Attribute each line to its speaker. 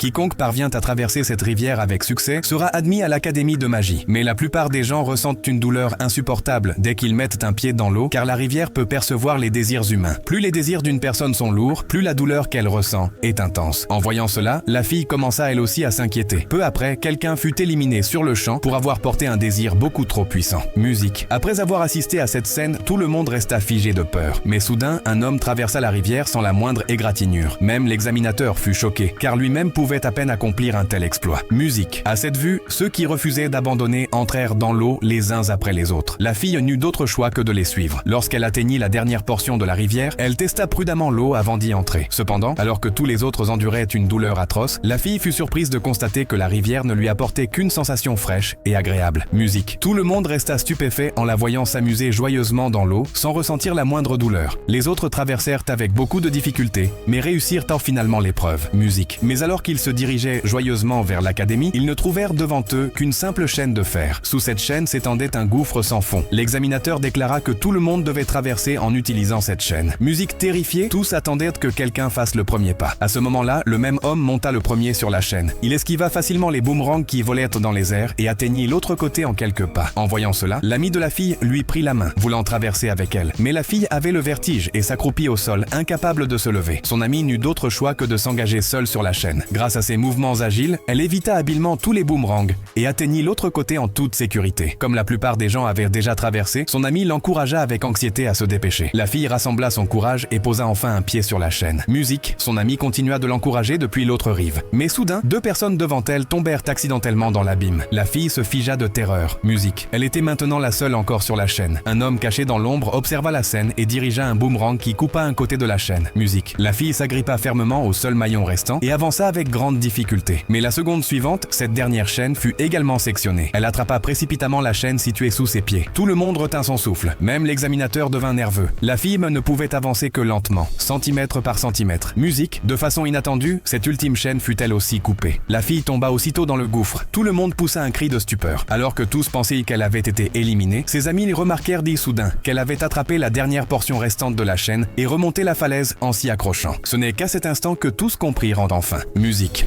Speaker 1: Quiconque parvient à traverser cette rivière avec succès sera admis à l'Académie de magie. Mais la plupart des gens ressentent une douleur insupportable dès qu'ils mettent un pied dans l'eau, car la rivière peut percevoir les désirs humains. Plus les désirs d'une personne sont lourds, plus la douleur qu'elle ressent est intense. En voyant cela, la fille commença elle aussi à s'inquiéter. Peu après, quelqu'un fut éliminé sur le champ pour avoir porté un désir beaucoup trop puissant. Musique. Après avoir assisté à cette scène, tout le monde resta figé de peur. Mais soudain, un homme traversa la rivière sans la moindre égratignure. Même l'examinateur fut choqué, car lui-même pouvait à peine accomplir un tel exploit. Musique. À cette vue, ceux qui refusaient d'abandonner entrèrent dans l'eau les uns après les autres. La fille n'eut d'autre choix que de les suivre. Lorsqu'elle atteignit la dernière portion de la rivière, elle testa prudemment l'eau avant d'y entrer. Cependant, alors que tous les autres enduraient une douleur atroce, la fille fut surprise de constater que la rivière ne lui apportait qu'une sensation fraîche et agréable. Musique. Tout le monde resta stupéfait en la voyant s'amuser joyeusement dans l'eau, sans ressentir la moindre douleur. Les autres traversèrent avec beaucoup de difficultés, mais réussirent finalement l'épreuve. Musique. Mais alors qu'ils se dirigeaient joyeusement vers l'académie, ils ne trouvèrent devant eux qu'une simple chaîne de fer. Sous cette chaîne s'étendait un gouffre sans fond. L'examinateur déclara que tout le monde devait traverser en utilisant cette chaîne. Musique terrifiée, tous attendaient que quelqu'un fasse le premier pas. À ce moment-là, le même homme monta le premier sur la chaîne. Il esquiva facilement les boomerangs qui volaient dans les airs et atteignit l'autre côté en quelques pas. En voyant cela, l'ami de la fille lui prit la main, voulant traverser avec elle. Mais la fille avait le vertige et s'accroupit au sol, incapable de se lever. Son ami n'eut d'autre choix que de s'engager seule sur la chaîne. Grâce à ses mouvements agiles, elle évita habilement tous les boomerangs et atteignit l'autre côté en toute sécurité. Comme la plupart des gens avaient déjà traversé, son ami l'encouragea avec anxiété à se dépêcher. La fille rassembla son courage et posa enfin un pied sur la chaîne. Musique, son ami continua de l'encourager depuis l'autre rive. Mais soudain, deux personnes devant elle tombèrent accidentellement dans l'abîme. La fille se figea de terreur. Musique. Elle était maintenant la seule encore sur la chaîne. Un homme caché dans l'ombre observa la scène et dirigea un boomerang qui coupa un côté de la chaîne. Musique. La fille s'agrippa fermement au seul maillon restant et avança avec grande difficulté. Mais la seconde suivante, cette dernière chaîne fut également sectionnée. Elle attrapa précipitamment la chaîne située sous ses pieds. Tout le monde retint son souffle. Même l'examinateur devint nerveux. La fille ne pouvait avancer que lentement, centimètre par centimètre. Musique. De façon inattendue, cette ultime chaîne fut elle aussi coupée. La fille tomba aussitôt dans le gouffre. Tout le monde poussa un cri de stupeur. Alors que tous pensaient qu'elle avait été éliminée, ses amis remarquèrent soudain qu'elle avait attrapé la dernière portion restante de la chaîne et remonté la falaise en s'y accrochant. Ce n'est qu'à cet instant que tous comprirent enfin. Musique.